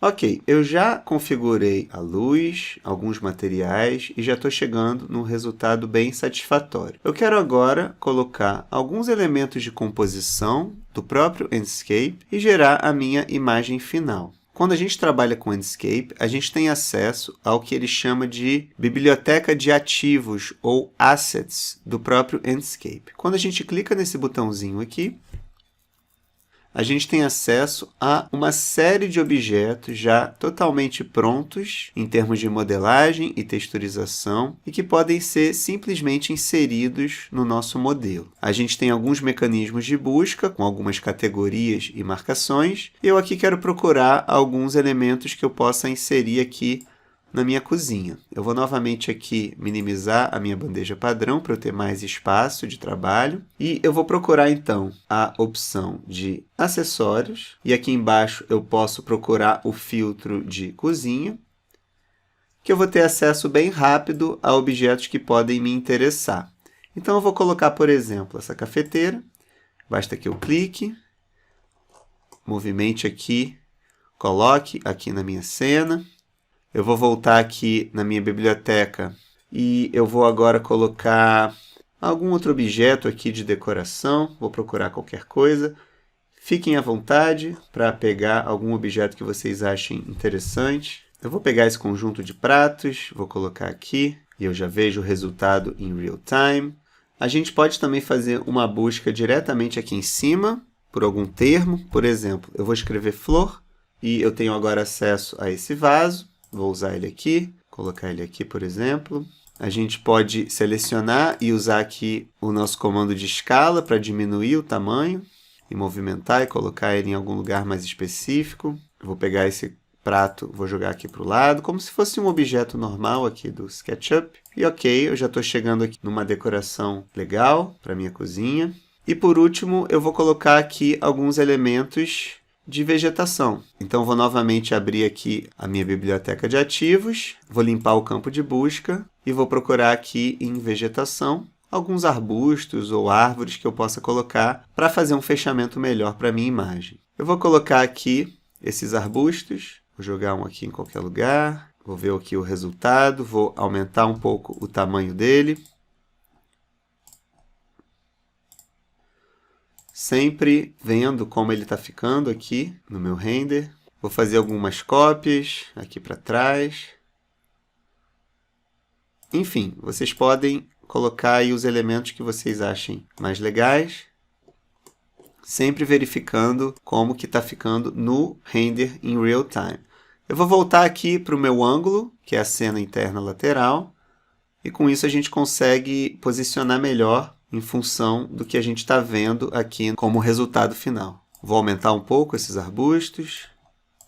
Ok, eu já configurei a luz, alguns materiais e já estou chegando num resultado bem satisfatório. Eu quero agora colocar alguns elementos de composição do próprio Enscape e gerar a minha imagem final. Quando a gente trabalha com Enscape, a gente tem acesso ao que ele chama de biblioteca de ativos ou assets do próprio Enscape. Quando a gente clica nesse botãozinho aqui, a gente tem acesso a uma série de objetos já totalmente prontos em termos de modelagem e texturização e que podem ser simplesmente inseridos no nosso modelo. A gente tem alguns mecanismos de busca com algumas categorias e marcações. Eu aqui quero procurar alguns elementos que eu possa inserir aqui na minha cozinha. Eu vou novamente aqui minimizar a minha bandeja padrão para eu ter mais espaço de trabalho. E eu vou procurar, então, a opção de acessórios. E aqui embaixo eu posso procurar o filtro de cozinha, que eu vou ter acesso bem rápido a objetos que podem me interessar. Então, eu vou colocar, por exemplo, essa cafeteira. Basta que eu clique, movimente aqui, coloque aqui na minha cena. Eu vou voltar aqui na minha biblioteca e eu vou agora colocar algum outro objeto aqui de decoração. Vou procurar qualquer coisa. Fiquem à vontade para pegar algum objeto que vocês achem interessante. Eu vou pegar esse conjunto de pratos, vou colocar aqui e eu já vejo o resultado em real time. A gente pode também fazer uma busca diretamente aqui em cima por algum termo. Por exemplo, eu vou escrever flor e eu tenho agora acesso a esse vaso. Vou usar ele aqui, colocar ele aqui, por exemplo. A gente pode selecionar e usar aqui o nosso comando de escala para diminuir o tamanho e movimentar e colocar ele em algum lugar mais específico. Eu vou pegar esse prato, vou jogar aqui para o lado, como se fosse um objeto normal aqui do SketchUp. E ok, eu já estou chegando aqui numa decoração legal para a minha cozinha. E por último, eu vou colocar aqui alguns elementos de vegetação. Então, vou novamente abrir aqui a minha biblioteca de ativos, vou limpar o campo de busca e vou procurar aqui em vegetação alguns arbustos ou árvores que eu possa colocar para fazer um fechamento melhor para a minha imagem. Eu vou colocar aqui esses arbustos, vou jogar um aqui em qualquer lugar, vou ver aqui o resultado, vou aumentar um pouco o tamanho dele. Sempre vendo como ele está ficando aqui no meu render. Vou fazer algumas cópias aqui para trás. Enfim, vocês podem colocar aí os elementos que vocês achem mais legais, sempre verificando como que está ficando no render em real time. Eu vou voltar aqui para o meu ângulo, que é a cena interna lateral, e com isso a gente consegue posicionar melhor em função do que a gente está vendo aqui como resultado final. Vou aumentar um pouco esses arbustos.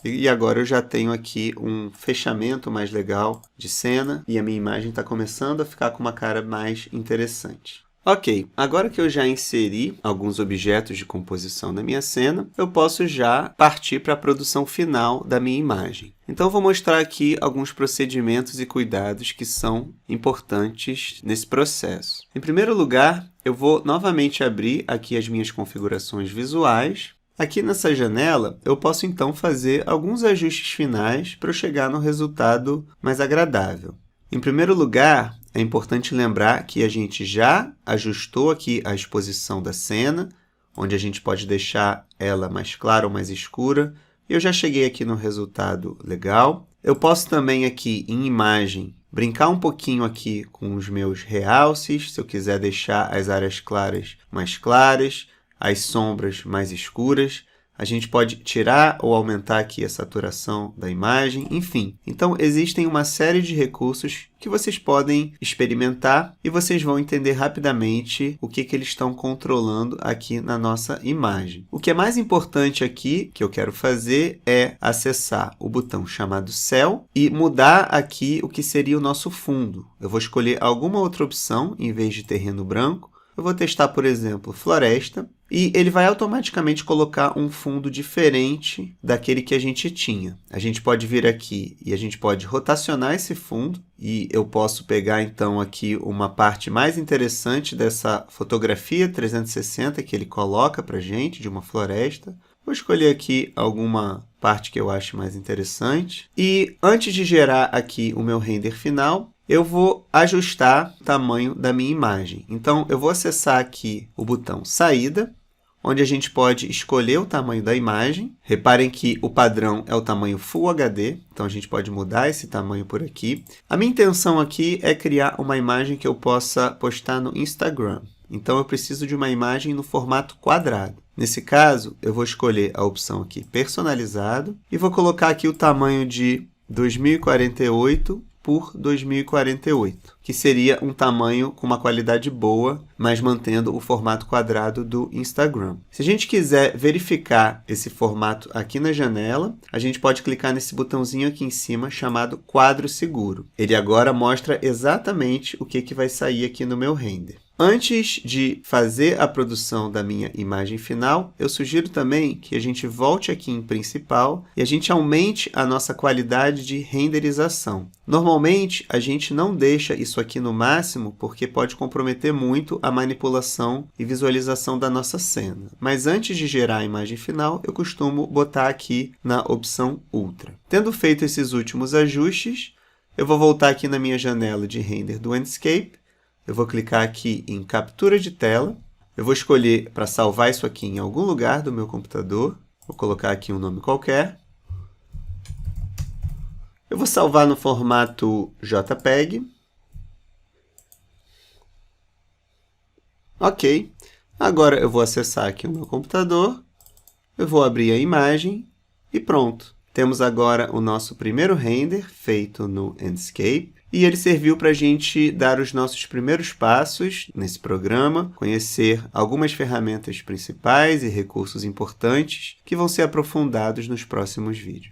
E agora eu já tenho aqui um fechamento mais legal de cena. E a minha imagem está começando a ficar com uma cara mais interessante. Ok, agora que eu já inseri alguns objetos de composição na minha cena, eu posso já partir para a produção final da minha imagem. Então, eu vou mostrar aqui alguns procedimentos e cuidados que são importantes nesse processo. Em primeiro lugar, eu vou novamente abrir aqui as minhas configurações visuais. Aqui nessa janela, eu posso então fazer alguns ajustes finais para eu chegar no resultado mais agradável. Em primeiro lugar, é importante lembrar que a gente já ajustou aqui a exposição da cena, onde a gente pode deixar ela mais clara ou mais escura. Eu já cheguei aqui no resultado legal. Eu posso também aqui em imagem brincar um pouquinho aqui com os meus realces, se eu quiser deixar as áreas claras mais claras, as sombras mais escuras. A gente pode tirar ou aumentar aqui a saturação da imagem, enfim. Então, existem uma série de recursos que vocês podem experimentar e vocês vão entender rapidamente o que eles estão controlando aqui na nossa imagem. O que é mais importante aqui, que eu quero fazer, é acessar o botão chamado Céu e mudar aqui o que seria o nosso fundo. Eu vou escolher alguma outra opção em vez de terreno branco. Eu vou testar, por exemplo, floresta, e ele vai automaticamente colocar um fundo diferente daquele que a gente tinha. A gente pode vir aqui e a gente pode rotacionar esse fundo, e eu posso pegar, então, aqui uma parte mais interessante dessa fotografia 360 que ele coloca para a gente, de uma floresta. Vou escolher aqui alguma parte que eu ache mais interessante. E antes de gerar aqui o meu render final, eu vou ajustar o tamanho da minha imagem. Então, eu vou acessar aqui o botão Saída, onde a gente pode escolher o tamanho da imagem. Reparem que o padrão é o tamanho Full HD, então a gente pode mudar esse tamanho por aqui. A minha intenção aqui é criar uma imagem que eu possa postar no Instagram. Então, eu preciso de uma imagem no formato quadrado. Nesse caso, eu vou escolher a opção aqui Personalizado e vou colocar aqui o tamanho de 2048 por 2048, que seria um tamanho com uma qualidade boa, mas mantendo o formato quadrado do Instagram. Se a gente quiser verificar esse formato aqui na janela, a gente pode clicar nesse botãozinho aqui em cima chamado Quadro Seguro. Ele agora mostra exatamente o que vai sair aqui no meu render. Antes de fazer a produção da minha imagem final, eu sugiro também que a gente volte aqui em Principal e a gente aumente a nossa qualidade de renderização. Normalmente, a gente não deixa isso aqui no máximo porque pode comprometer muito a manipulação e visualização da nossa cena. Mas antes de gerar a imagem final, eu costumo botar aqui na opção Ultra. Tendo feito esses últimos ajustes, eu vou voltar aqui na minha janela de render do Enscape. Eu vou clicar aqui em Captura de Tela. Eu vou escolher para salvar isso aqui em algum lugar do meu computador. Vou colocar aqui um nome qualquer. Eu vou salvar no formato JPEG. Ok. Agora eu vou acessar aqui o meu computador. Eu vou abrir a imagem e pronto. Temos agora o nosso primeiro render feito no Enscape. E ele serviu para a gente dar os nossos primeiros passos nesse programa, conhecer algumas ferramentas principais e recursos importantes que vão ser aprofundados nos próximos vídeos.